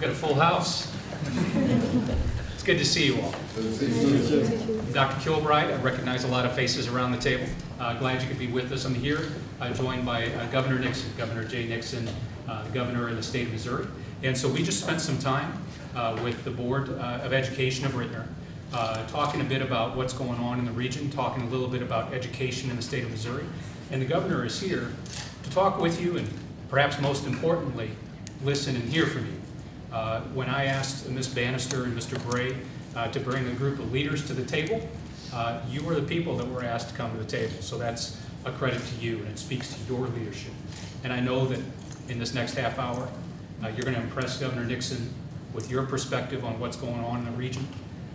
Got a full house. It's good to see you all. I'm Dr. Kilbride. I recognize a lot of faces around the table. Glad you could be with us. I'm here joined by Governor Nixon, Governor Jay Nixon, the governor of the state of Missouri. And so we just spent some time with the Board of Education of Ritenour, talking a bit about what's going on in the region, talking a little bit about education in the state of Missouri. And the governor is here to talk with you and perhaps most importantly, listen and hear from you. When I asked Ms. Bannister and Mr. Bray to bring a group of leaders to the table, you were the people that were asked to come to the table. So that's a credit to you, and it speaks to your leadership. And I know that in this next half hour, you're going to impress Governor Nixon with your perspective on what's going on in the region,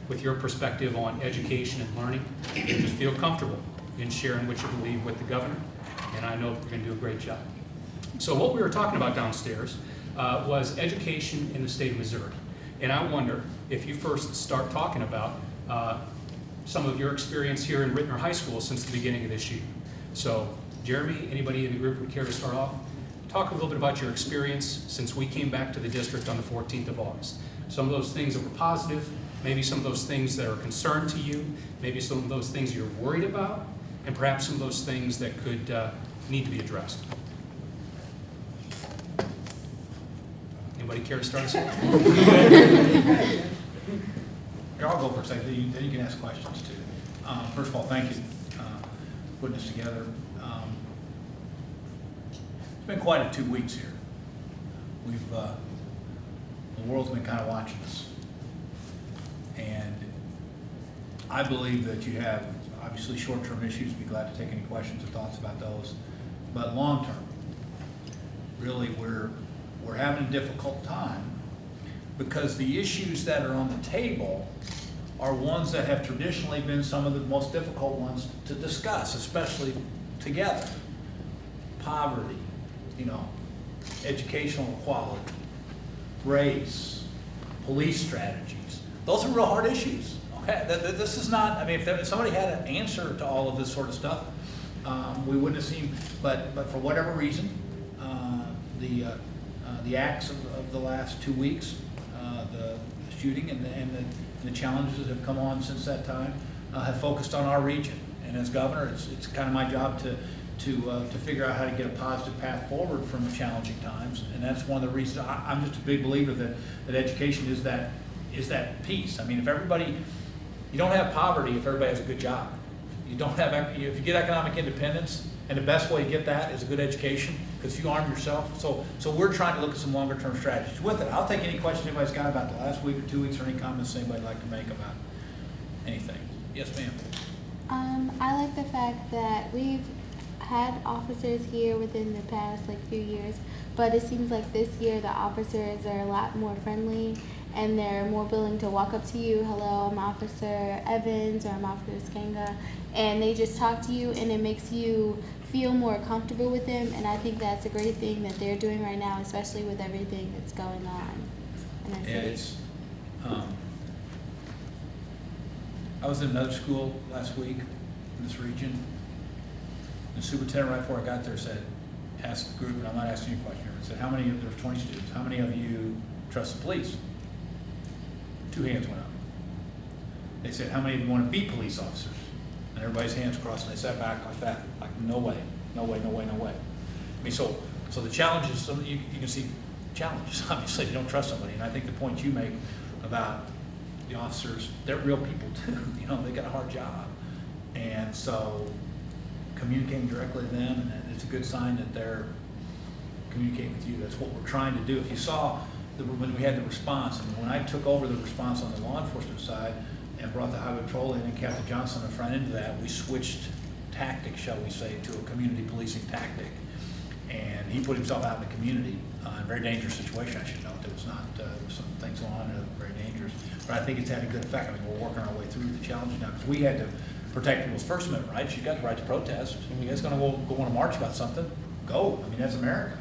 with your perspective on education and learning. Just feel comfortable in sharing what you believe with the governor, and I know we're going to do a great job. So what we were talking about downstairs was education in the state of Missouri. And I wonder if you first start talking about some of your experience here in Ritenour High School since the beginning of this year. So Jeremy, anybody in the group would care to start off? Talk a little bit about your experience since we came back to the district on the 14th of August. Some of those things that were positive, maybe some of those things that are a concern to you, maybe some of those things you're worried about, and perhaps some of those things that could need to be addressed. Anybody care to start us off? Here, I'll go for a second, then you can ask questions too. First of all, thank you for putting this together. It's been quite a 2 weeks here. The world's been kind of watching us. And I believe that you have obviously short-term issues. Be glad to take any questions or thoughts about those. But long-term, really we're having a difficult time because the issues that are on the table are ones that have traditionally been some of the most difficult ones to discuss, especially together. Poverty, educational equality, race, police strategies. Those are real hard issues. Okay, this is not, I mean, if somebody had an answer to all of this sort of stuff, we wouldn't have seen, but for whatever reason, the acts of the last 2 weeks, the shooting and the challenges that have come on since that time have focused on our region. And as governor, it's kind of my job to figure out how to get a positive path forward from challenging times. And that's one of the reasons I'm just a big believer that education is that piece. I mean, you don't have poverty if everybody has a good job. You don't have, if you get economic independence, and the best way to get that is a good education, because if you arm yourself. So we're trying to look at some longer term strategies with it. I'll take any questions anybody's got about the last week or 2 weeks, or any comments anybody'd like to make about anything. Yes, ma'am. I like the fact that we've had officers here within the past few years, but it seems like this year the officers are a lot more friendly and they're more willing to walk up to you. Hello, I'm Officer Evans, or I'm Officer Skanga, and they just talk to you, and it makes you feel more comfortable with them. And I think that's a great thing that they're doing right now, especially with everything that's going on in our city. I was in another school last week in this region. The superintendent, right before I got there, asked the group, and I'm not asking you a question here, but said, there were 20 students, how many of you trust the police? 2 hands went up. They said, how many of you want to be police officers? And everybody's hands crossed, and they sat back like that, like no way, no way, no way, no way. I mean, so the challenges, you can see challenges, obviously, if you don't trust somebody. And I think the point you make about the officers, they're real people too. They got a hard job. And so communicating directly to them, and it's a good sign that they're communicating with you. That's what we're trying to do. If you saw when we had the response, and when I took over the response on the law enforcement side and brought the highway patrol in and Captain Johnson on the front end of that, we switched tactics, shall we say, to a community policing tactic. And he put himself out in the community in a very dangerous situation. I should note there was not there was some things going on that were very dangerous, but I think it's had a good effect. I mean, we're working our way through the challenges now because we had to protect people's First Amendment rights. You got the right to protest. If you guys going to go on a march about something, go. I mean, that's America.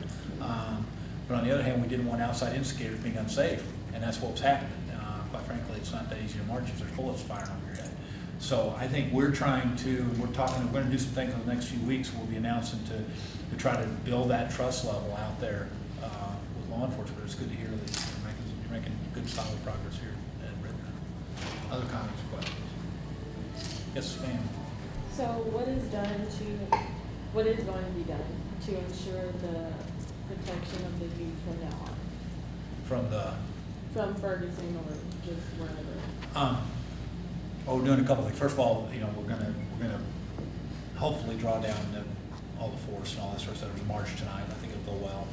But on the other hand, we didn't want outside instigators being unsafe, and that's what was happening. Quite frankly, it's not that easy to march if there's bullets firing over your head. So I think we're going to do some things in the next few weeks. We'll be announcing to try to build that trust level out there with law enforcement. It's good to hear that you're making some making good solid progress here at Ritenour. Other comments or questions? Yes, ma'am. So what is going to be done to ensure the protection of the youth from now on? From Ferguson or just wherever? We're doing a couple things. First of all, we're gonna hopefully draw down all the force and all that sort of stuff. There's a march tonight. I think it'll go well,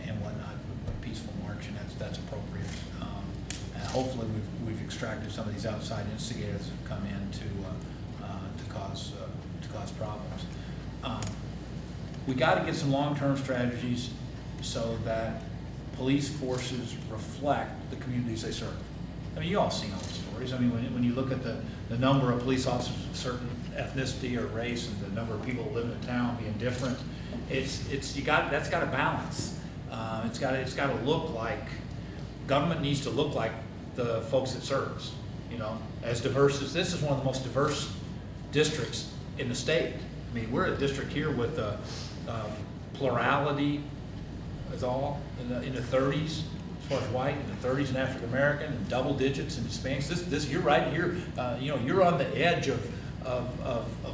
and whatnot. A peaceful march, and that's appropriate. And hopefully we've extracted some of these outside instigators that have come in to cause problems. We got to get some long-term strategies so that police forces reflect the communities they serve. I mean, you all seen all the stories. I mean, when you look at the number of police officers of a certain ethnicity or race and the number of people who live in a town being different, that's got to balance. It's got to look like government needs to look like the folks it serves. As diverse as this is one of the most diverse districts in the state. I mean, we're a district here with plurality is all in the 30s as far as white, in the 30s and African American, and double digits in Hispanics. This you're right here. You're on the edge of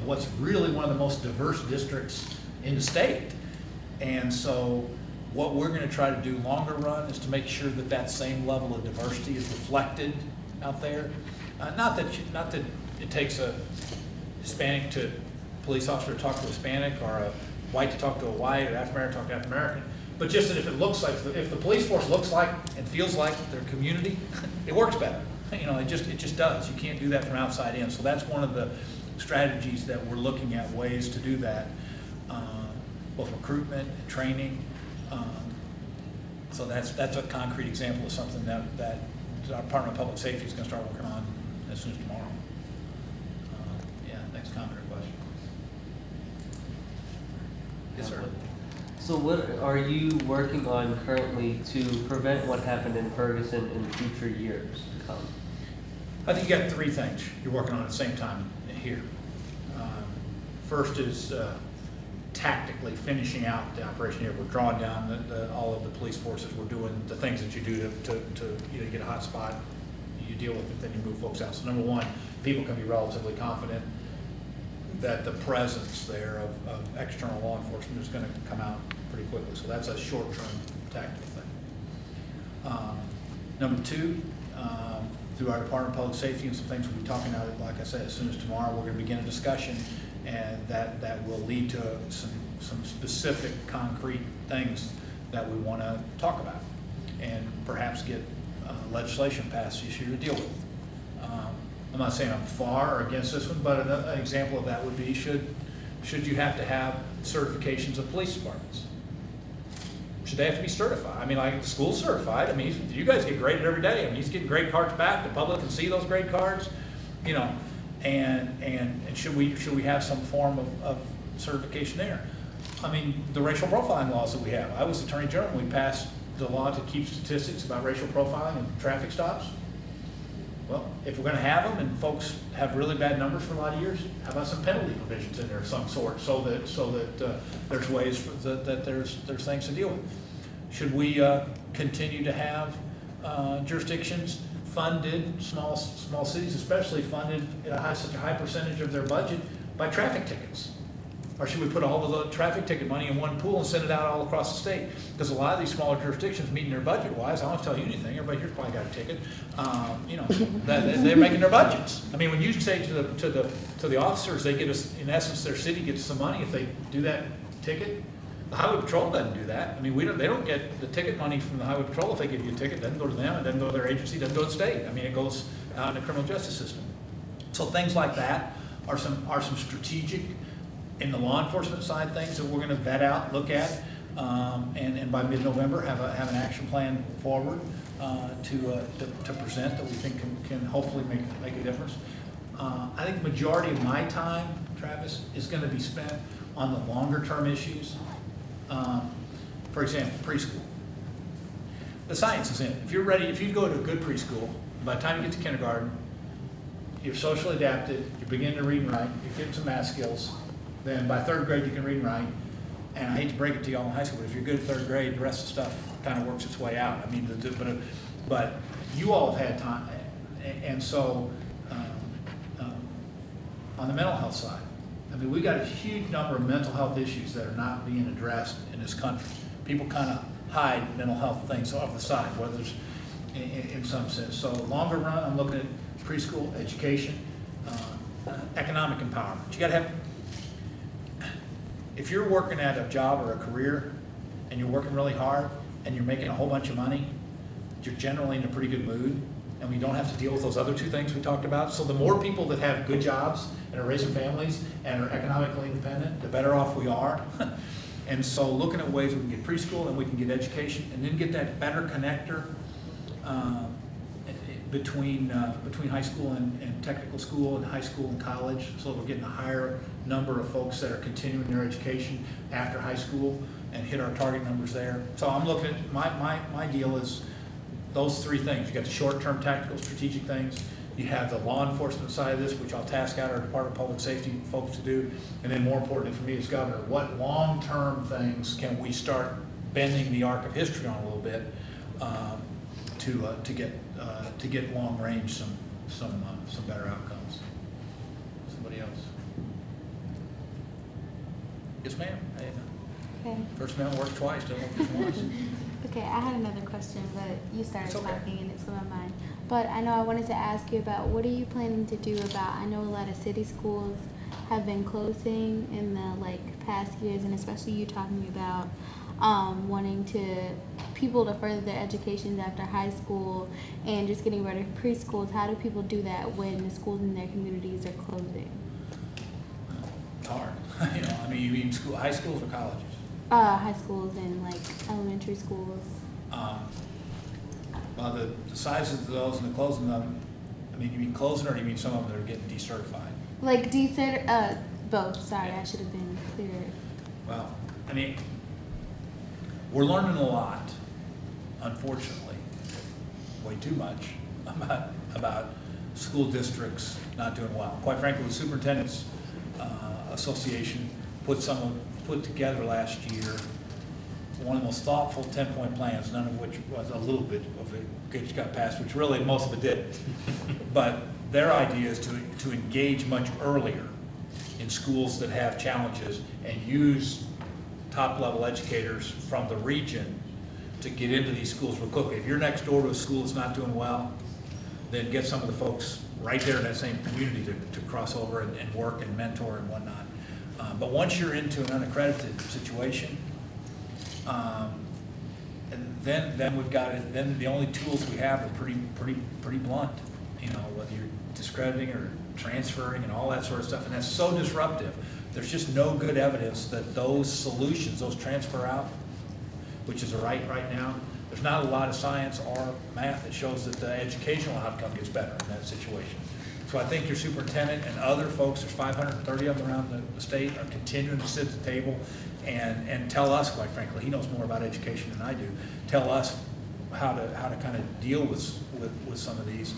what's really one of the most diverse districts in the state. And so, what we're going to try to do longer run is to make sure that that same level of diversity is reflected out there. Not that it takes a Hispanic to police officer to talk to a Hispanic, or a white to talk to a white, or African American to talk to African American. But just that if the police force looks like and feels like their community, it works better. It just does. You can't do that from outside in. So that's one of the strategies that we're looking at, ways to do that, both recruitment and training. So that's a concrete example of something that our Department of Public Safety is going to start working on as soon as tomorrow. Next comment or question. Yes, sir. So what are you working on currently to prevent what happened in Ferguson in future years to come? I think you got three things you're working on at the same time here. First is tactically finishing out the operation here. We're drawing down all of the police forces. We're doing the things that you do to get a hot spot. You deal with it, then you move folks out. So number one, people can be relatively confident that the presence there of external law enforcement is going to come out pretty quickly. So that's a short-term tactical thing. Number two, through our Department of Public Safety and some things we'll be talking about, like I said, as soon as tomorrow, we're going to begin a discussion, and that will lead to some specific concrete things that we want to talk about, and perhaps get legislation passed this year to deal with. I'm not saying I'm for or against this one, but an example of that would be, should you have to have certifications of police departments? Should they have to be certified? I mean, like the school's certified. I mean, you guys get graded every day. I mean, he's getting grade cards back. The public can see those grade cards, and should we have some form of certification there? I mean, the racial profiling laws that we have. I was Attorney General when we passed the law to keep statistics about racial profiling and traffic stops. Well, if we're going to have them, and folks have really bad numbers for a lot of years, how about some penalty provisions in there of some sort, so that there's ways that there's things to deal with. Should we continue to have jurisdictions funded, small cities especially, funded at such a high percentage of their budget by traffic tickets? Or should we put all of the traffic ticket money in one pool and send it out all across the state? Because a lot of these smaller jurisdictions, meeting their budget-wise, I don't have to tell you anything, everybody here's probably got a ticket, that they're making their budgets. I mean, when you say to the officers, they get us, in essence, their city gets some money if they do that ticket. The Highway Patrol doesn't do that. I mean, they don't get the ticket money from the Highway Patrol if they give you a ticket. It doesn't go to them, it doesn't go to their agency, it doesn't go to the state. I mean, it goes out in the criminal justice system. So things like that are some strategic, in the law enforcement side, things that we're going to vet out, look at, and by mid-November have an action plan forward to present that we think can hopefully make a difference. I think the majority of my time, Travis, is going to be spent on the longer term issues. For example, preschool. The science is in it. If you go to a good preschool, by the time you get to kindergarten, you're socially adapted, you're beginning to read and write, you're getting some math skills. Then by third grade you can read and write, And I hate to break it to y'all in high school, but if you're good at third grade, the rest of the stuff kind of works its way out. I mean, but you all have had time, and so on the mental health side, I mean, we got a huge number of mental health issues that are not being addressed in this country. People kind of hide mental health things off the side, whether it's in some sense. So longer run, I'm looking at preschool education, economic empowerment. You got to have. If you're working at a job or a career and you're working really hard and you're making a whole bunch of money, you're generally in a pretty good mood, and we don't have to deal with those other two things we talked about. So the more people that have good jobs and are raising families and are economically independent, the better off we are. And so looking at ways we can get preschool and we can get education and then get that better connector between high school and technical school and high school and college, so that we're getting a higher number of folks that are continuing their education after high school and hit our target numbers there. So I'm looking at, my deal is those three things. You got the short-term tactical strategic things, you have the law enforcement side of this, which I'll task out our Department of Public Safety folks to do, and then more importantly for me as governor, what long-term things can we start bending the arc of history on a little bit to get long range some better outcomes. Somebody else? Yes, ma'am. Hey, Okay. First man works twice, don't work just once. Okay, I had another question, but you started It's okay. talking and it slipped my mind. But I know I wanted to ask you about what are you planning to do about, I know a lot of city schools have been closing in the past years, and especially you talking about wanting people to further their educations after high school and just getting rid of preschools. How do people do that when the schools in their communities are closing? It's hard. I mean, you mean high schools or colleges? High schools and elementary schools. Well, the sizes of those and the closing of them, I mean, you mean closing or do you mean some of them that are getting decertified? Both. Sorry, Yeah. I should have been clearer. Well, I mean, we're learning a lot, unfortunately, way too much about school districts not doing well. Quite frankly, the Superintendent's Association put together last year one of the most thoughtful 10-point plans, none of which was a little bit of it got passed, which really most of it did. But their idea is to engage much earlier in schools that have challenges and use top-level educators from the region to get into these schools real quickly. If you're next door to a school that's not doing well, then get some of the folks right there in that same community to cross over and work and mentor and whatnot. But once you're into an unaccredited situation, and then we've got it. Then the only tools we have are pretty blunt. Whether you're discrediting or transferring and all that sort of stuff, and that's so disruptive. There's just no good evidence that those solutions, those transfer out, which is a right now. There's not a lot of science or math that shows that the educational outcome gets better in that situation. So I think your superintendent and other folks, there's 530 of them around the state, are continuing to sit at the table and tell us, quite frankly, he knows more about education than I do, tell us how to kind of deal with some of these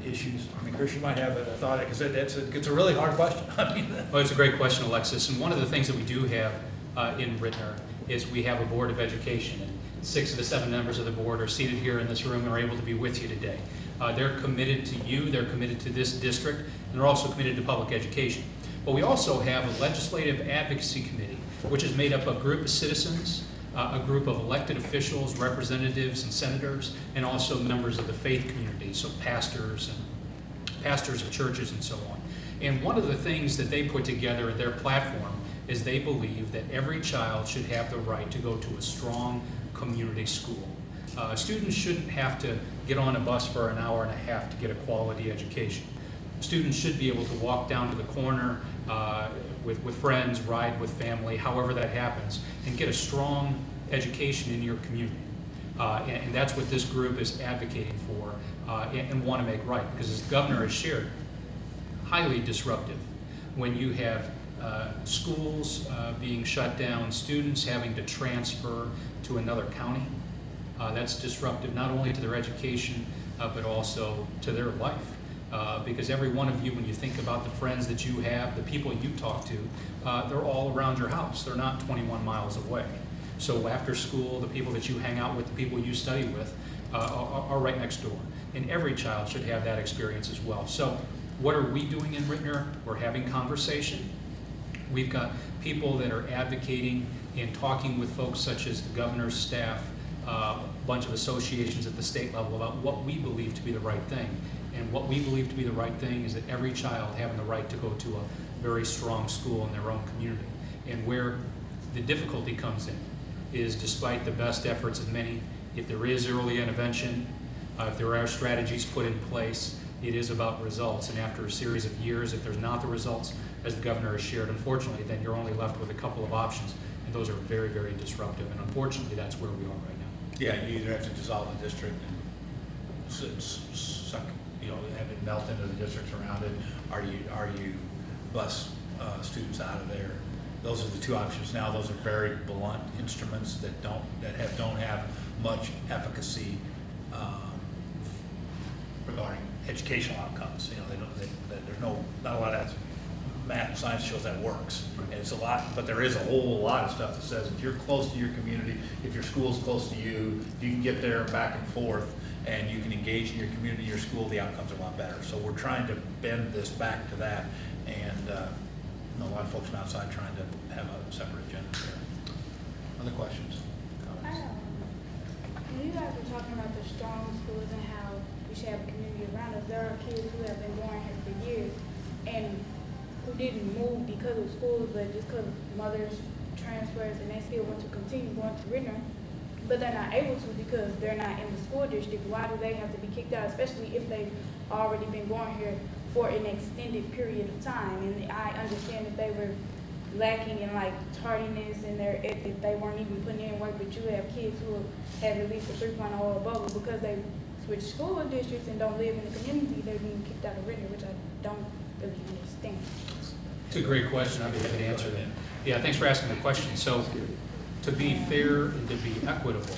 issues. I mean, Chris, you might have a thought, because it's a really hard question. Well, it's a great question, Alexis. And one of the things that we do have in Ritenour is we have a board of education. And 6 of the 7 members of the board are seated here in this room and are able to be with you today. They're committed to you, they're committed to this district, and they're also committed to public education. But we also have a legislative advocacy committee, which is made up of a group of citizens, a group of elected officials, representatives and senators, and also members of the faith community, so pastors of churches and so on. And one of the things that they put together in their platform is they believe that every child should have the right to go to a strong community school. Students shouldn't have to get on a bus for an hour and a half to get a quality education. Students should be able to walk down to the corner with friends, ride with family, however that happens, and get a strong education in your community. And that's what this group is advocating for and want to make right, because as the governor has shared, highly disruptive when you have schools being shut down, students having to transfer to another county. That's disruptive not only to their education, but also to their life. Because every one of you, when you think about the friends that you have, the people you talk to, they're all around your house. They're not 21 miles away. So after school, the people that you hang out with, the people you study with, are right next door. And every child should have that experience as well. So what are we doing in Ritenour? We're having conversation. We've got people that are advocating and talking with folks such as the governor's staff, a bunch of associations at the state level about what we believe to be the right thing. And what we believe to be the right thing is that every child having the right to go to a very strong school in their own community. And where the difficulty comes in is, despite the best efforts of many, if there is early intervention, if there are strategies put in place, it is about results. And after a series of years, if there's not the results, as the governor has shared, unfortunately, then you're only left with a couple of options. And those are very, very disruptive. And unfortunately, that's where we are right now. Yeah, you either have to dissolve the district and suck, have it melt into the districts around it. Are you bus students out of there? Those are the two options now. Those are very blunt instruments that don't have much efficacy regarding educational outcomes. There's not a lot of math and science shows that works. And it's a lot, but there is a whole lot of stuff that says if you're close to your community, if your school's close to you, if you can get there back and forth, and you can engage in your community, your school, the outcomes are a lot better. So we're trying to bend this back to that, and a lot of folks from outside trying to have a separate agenda there. Other questions? Comments? When you guys were talking about the strong schools and how we should have a community around us, there are kids who have been going here for years and who didn't move because of schools, but just because mothers transfers and they still want to continue going to Ritenour, but they're not able to because they're not in the school district. Why do they have to be kicked out, especially if they've already been going here for an extended period of time? And I understand that they were lacking in like tardiness and if they weren't even putting in work, but you have kids who have at least a 3.0 or above, but because they switch school districts and don't live in the community, they're being kicked out of Ritenour, which I don't really understand. It's a great question. I'd be happy to answer that. Yeah, thanks for asking the question. So, to be fair and to be equitable,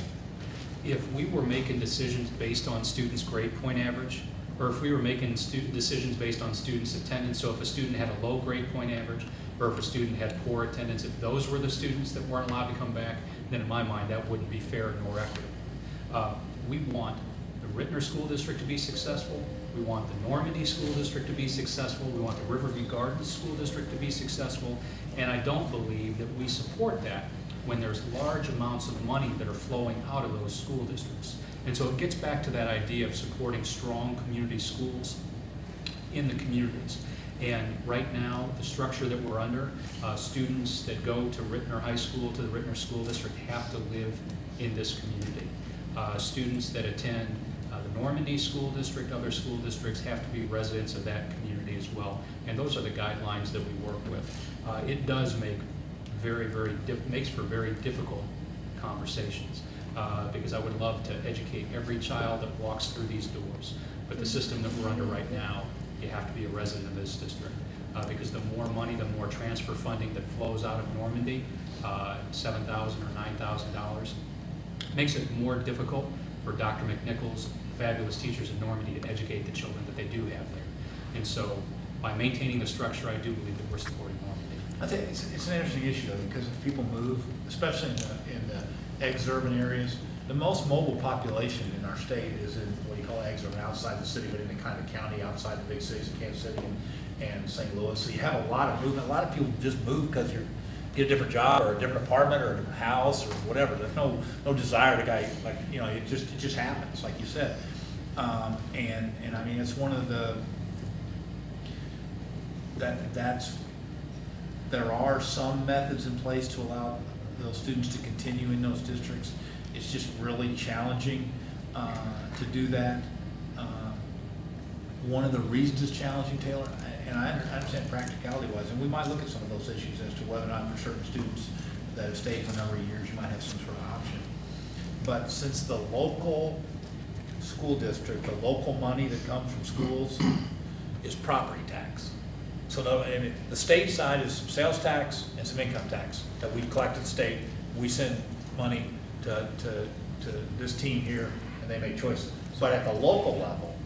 if we were making decisions based on students' grade point average, or if we were making decisions based on students' attendance, so if a student had a low grade point average, or if a student had poor attendance, if those were the students that weren't allowed to come back, then in my mind that wouldn't be fair nor equitable. We want the Ritenour School District to be successful. We want the Normandy School District to be successful. We want the Riverview Gardens School District to be successful. And I don't believe that we support that when there's large amounts of money that are flowing out of those school districts. And so it gets back to that idea of supporting strong community schools in the communities. And right now, the structure that we're under, students that go to Ritenour High School, to the Ritenour School District, have to live in this community. Students that attend the Normandy School District, other school districts, have to be residents of that community as well. And those are the guidelines that we work with. It does make makes for very difficult conversations because I would love to educate every child that walks through these doors. But the system that we're under right now, you have to be a resident of this district because the more money, the more transfer funding that flows out of Normandy, $7,000 or $9,000, makes it more difficult for Dr. McNichols, fabulous teachers in Normandy, to educate the children that they do have there. And so by maintaining the structure, I do believe that we're supporting Normandy. I think it's an interesting issue though, because if people move, especially in the ex-urban areas, the most mobile population in our state is in what you call ex-urban, outside the city, but in the kind of county outside the big cities of Kansas City and St. Louis. So you have a lot of movement. A lot of people just move because you get a different job or a different apartment or a different house or whatever. There's no desire to guy, like, it just happens, like you said. And I mean, it's one of the, there are some methods in place to allow those students to continue in those districts. It's just really challenging to do that. One of the reasons it's challenging, Taylor, and I understand practicality-wise, and we might look at some of those issues as to whether or not for certain students that have stayed for a number of years, you might have some sort of option. But since the local school district, the local money that comes from schools is property tax. So the state side is some sales tax and some income tax that we collect at the state. We send money to this team here, and they make choices. But at the local level,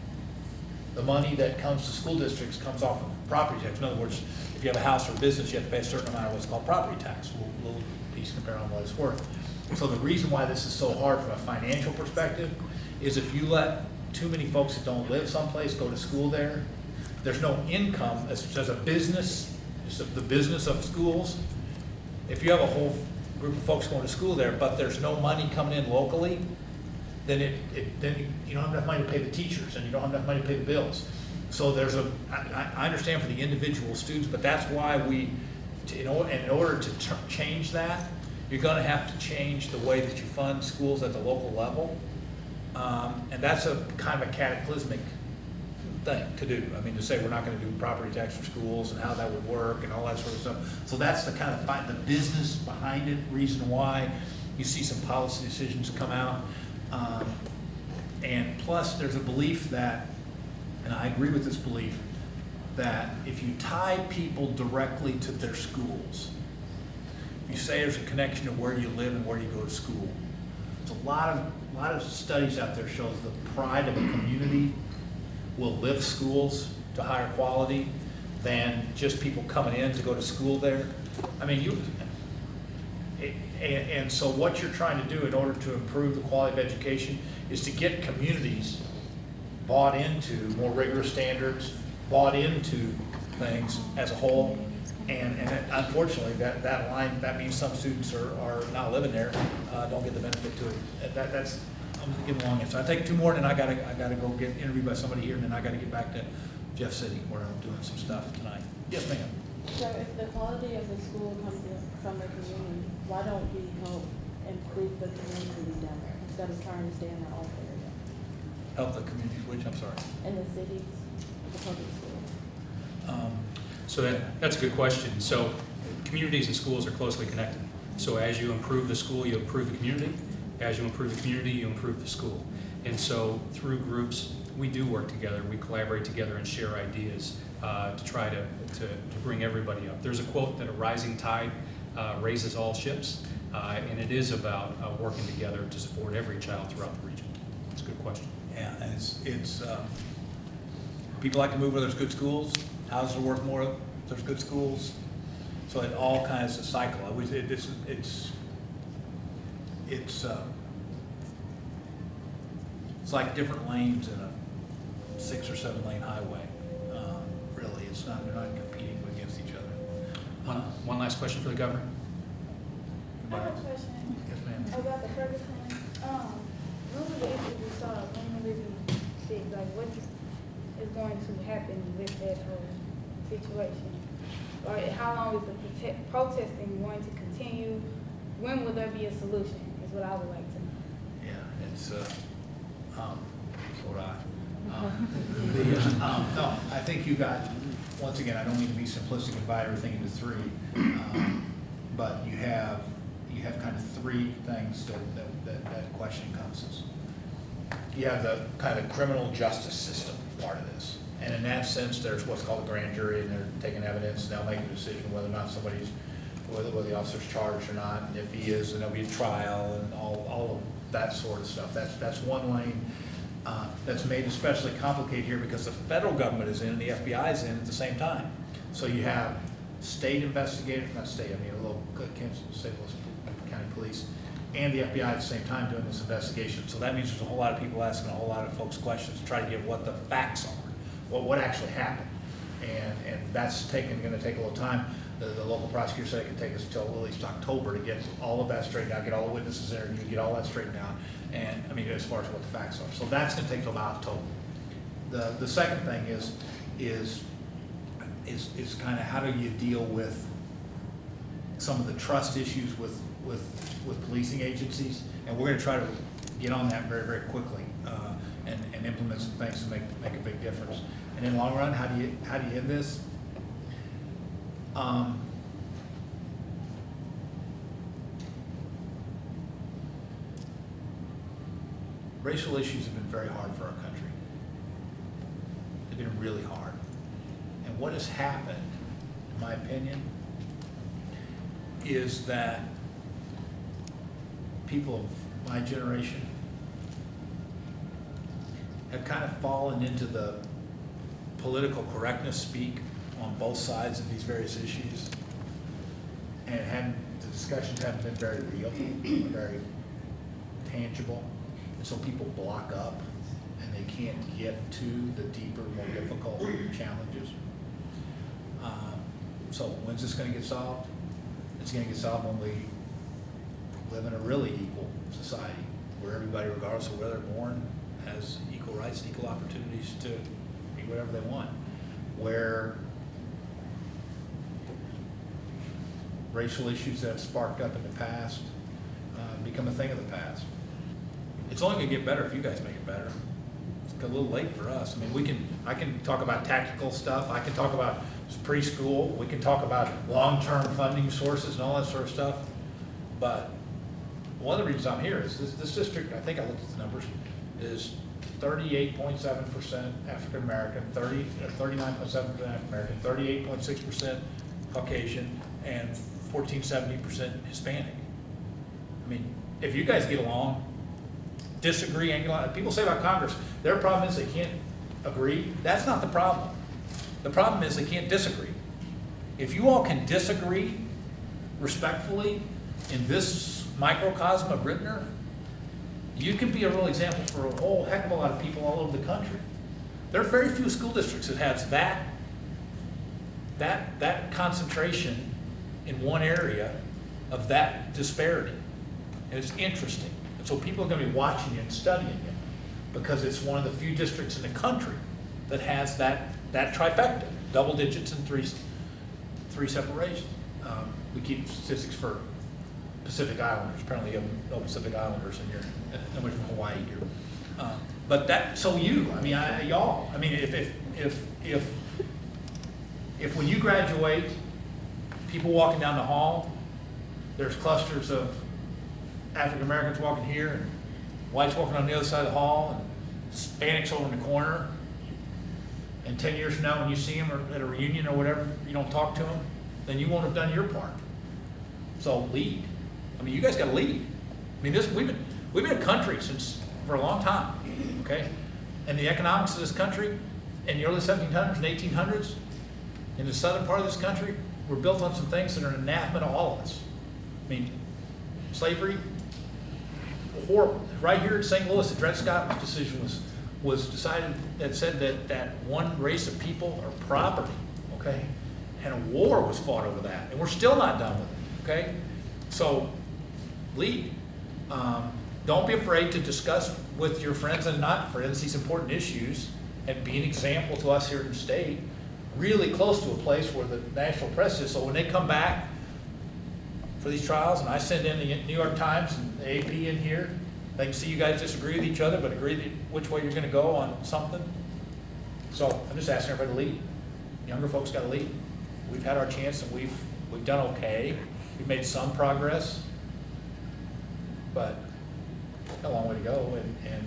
The money that comes to school districts comes off of property tax. In other words, if you have a house or a business, you have to pay a certain amount of what's called property tax, a little piece compared on what it's worth. So the reason why this is so hard from a financial perspective is if you let too many folks that don't live someplace go to school there, there's no income as a business, just the business of schools. If you have a whole group of folks going to school there, but there's no money coming in locally, then then you don't have enough money to pay the teachers, and you don't have enough money to pay the bills. So there's I understand for the individual students, but that's why in order to change that, you're going to have to change the way that you fund schools at the local level, and that's a kind of a cataclysmic thing to do. I mean, to say we're not going to do property tax for schools and how that would work and all that sort of stuff. So that's the kind of the business behind it, reason why you see some policy decisions come out. And plus, there's a belief that, and I agree with this belief, that if you tie people directly to their schools, if you say there's a connection to where you live and where you go to school, there's a lot of studies out there shows the pride of a community will lift schools to higher quality than just people coming in to go to school there. I mean, and so what you're trying to do in order to improve the quality of education is to get communities bought into more rigorous standards, bought into things as a whole. And unfortunately, that means some students are not living there, don't get the benefit to it. That's I'm getting along. So I take two more, and then I gotta go get interviewed by somebody here, and then I gotta get back to Jeff City where I'm doing some stuff tonight. Yes, ma'am. So if the quality of the school comes from the community, why don't we help improve the community down there instead of trying to stay in our own area? Help the community, which, I'm sorry. In the cities, the public schools. So that's a good question. So communities and schools are closely connected. So as you improve the school, you improve the community. As you improve the community, you improve the school. And so through groups, we do work together. We collaborate together and share ideas to try to bring everybody up. There's a quote that a rising tide raises all ships, and it is about working together to support every child throughout the region. It's a good question. Yeah, and it's people like to move where there's good schools. Houses are worth more if there's good schools. So it all kind of is a cycle. It's like different lanes in a 6 or 7 lane highway. Really, they're not competing against each other. One last question for the governor. I have a question. Yes, ma'am. About the Ferguson. What were the issues we saw? When we see, like, what is going to happen with that whole situation? Or how long is the protesting going to continue? When will there be a solution? Is what I would like to know. Yeah, it's what I. No, I think you got. Once again, I don't mean to be simplistic and divide everything into 3, but you have kind of 3 things that question encompasses. You have the kind of criminal justice system part of this, and in that sense, there's what's called a grand jury, and they're taking evidence, and they'll make a decision whether or not whether the officer's charged or not, and if he is, then there'll be a trial and all of that sort of stuff. That's one lane. That's made especially complicated here because the federal government is in and the FBI is in at the same time. So you have state investigators, not state, I mean a local St. Louis County Police, and the FBI at the same time doing this investigation. So that means there's a whole lot of people asking a whole lot of folks questions to try to get what the facts are, what actually happened. And that's going to take a little time. The local prosecutor said it could take us until at least October to get all of that straightened out, get all the witnesses interviewed, get all that straightened out, and I mean as far as what the facts are. So that's going to take till about October. The second thing is kind of how do you deal with some of the trust issues with policing agencies, and we're going to try to get on that very, very quickly and implement some things to make a big difference. And in the long run, how do you end this? Racial issues have been very hard for our country. They've been really hard. And what has happened, in my opinion, is that people of my generation have kind of fallen into the political correctness speak on both sides of these various issues. And the discussions haven't been very real, very tangible. And so people block up and they can't get to the deeper, more difficult challenges. So when's this gonna get solved? It's gonna get solved when we live in a really equal society, where everybody, regardless of where they're born, has equal rights and equal opportunities to be whatever they want. Where racial issues that have sparked up in the past become a thing of the past. It's only gonna get better if you guys make it better. It's a little late for us. I mean, I can talk about tactical stuff. I can talk about preschool. We can talk about long-term funding sources and all that sort of stuff. But one of the reasons I'm here is this district, I think I looked at the numbers, is 38.7% African American, 39.7% African American, 38.6% Caucasian, and 14-17% Hispanic. I mean, if you guys get along, disagree, and get along, people say about Congress, their problem is they can't agree. That's not the problem. The problem is they can't disagree. If you all can disagree respectfully in this microcosm of Ritenour, you can be a real example for a whole heck of a lot of people all over the country. There are very few school districts that has that concentration in one area of that disparity. And it's interesting. And so people are going to be watching it and studying it because it's one of the few districts in the country that has that trifecta, double digits and three separations. We keep statistics for Pacific Islanders. Apparently you have no Pacific Islanders in here, nobody from Hawaii here. But that, so you, I mean, y'all, I mean, if when you graduate, people walking down the hall, there's clusters of African Americans walking here and whites walking on the other side of the hall and Hispanics over in the corner, and 10 years from now when you see them at a reunion or whatever, you don't talk to them, then you won't have done your part. So lead. I mean, you guys got to lead. I mean, we've been a country for a long time, okay? And the economics of this country in the early 1700s and 1800s, in the southern part of this country, were built on some things that are an anathema to all of us. I mean, slavery, horrible. Right here in St. Louis, the Dred Scott decision was decided that said that one race of people are property, okay? And a war was fought over that, and we're still not done with it, okay? So, lead. Don't be afraid to discuss with your friends and not friends these important issues and be an example to us here in the state, really close to a place where the national press is, so when they come back for these trials, and I send in the New York Times and the AP in here, they can see you guys disagree with each other, but agree which way you're going to go on something. So I'm just asking everybody to lead. Younger folks got to lead. We've had our chance, and we've done okay. We've made some progress, but a long way to go, and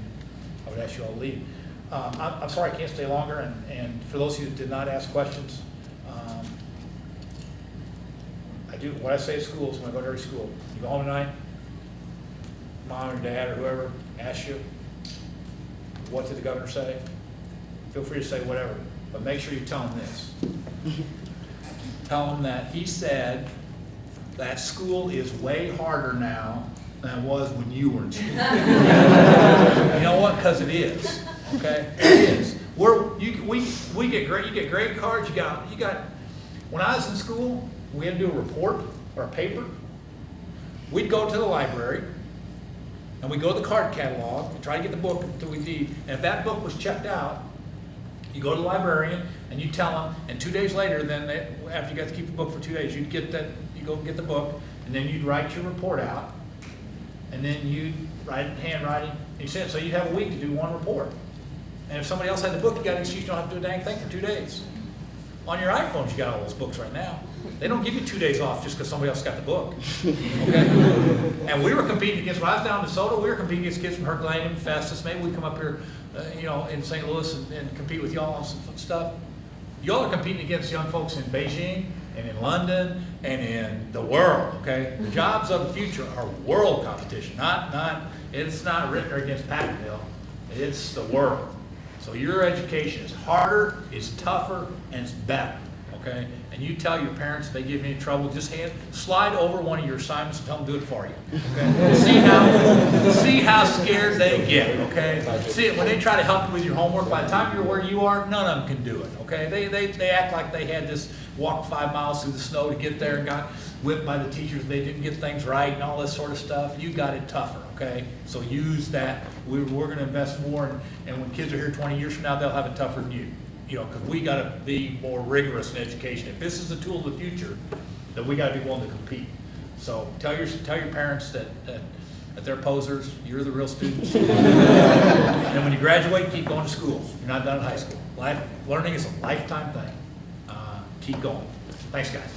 I would ask you all to lead. I'm sorry I can't stay longer, and for those of you who did not ask questions, I do what I say at schools when I go to every school. You go home tonight, mom or dad or whoever asks you, what did the governor say? Feel free to say whatever, but make sure you tell them this. Tell them that he said that school is way harder now than it was when you were in school. You know what? Because it is. Okay, it is. We get great. You get grade cards. You got. When I was in school, we had to do a report or a paper. We'd go to the library, and we'd go to the card catalog and try to get the book until we need. And if that book was checked out, you go to the librarian and you tell them. And 2 days later, then after you got to keep the book for 2 days, you'd get that. You go get the book, and then you'd write your report out, and then you'd write it in handwriting. And you send it. So you'd have a week to do one report. And if somebody else had the book, you got an excuse, you don't have to do a dang thing for 2 days. On your iPhones, you got all those books right now. They don't give you 2 days off just because somebody else got the book. Okay? And we were competing against, when I was down in DeSoto, we were competing against kids from Herculaneum, Festus. Maybe we come up here, in St. Louis and compete with y'all on some stuff. Y'all are competing against young folks in Beijing and in London and in the world, okay? The jobs of the future are world competition, it's not Ritenour against Pattonville. It's the world. So your education is harder, it's tougher, and it's better, okay? And you tell your parents if they give you any trouble, just slide over one of your assignments and tell them to do it for you, okay? See how scared they get, okay? See, when they try to help you with your homework, by the time you're where you are, none of them can do it, okay? They act like they had this walk 5 miles through the snow to get there and got whipped by the teachers, they didn't get things right and all this sort of stuff. You got it tougher, okay? So use that. We're going to invest more, and when kids are here 20 years from now, they'll have it tougher than you. You know, because we got to be more rigorous in education. If this is a tool of the future, then we got to be willing to compete. So tell your parents that they're posers. You're the real students. And when you graduate, keep going to school. You're not done in high school. Learning is a lifetime thing. Keep going. Thanks, guys.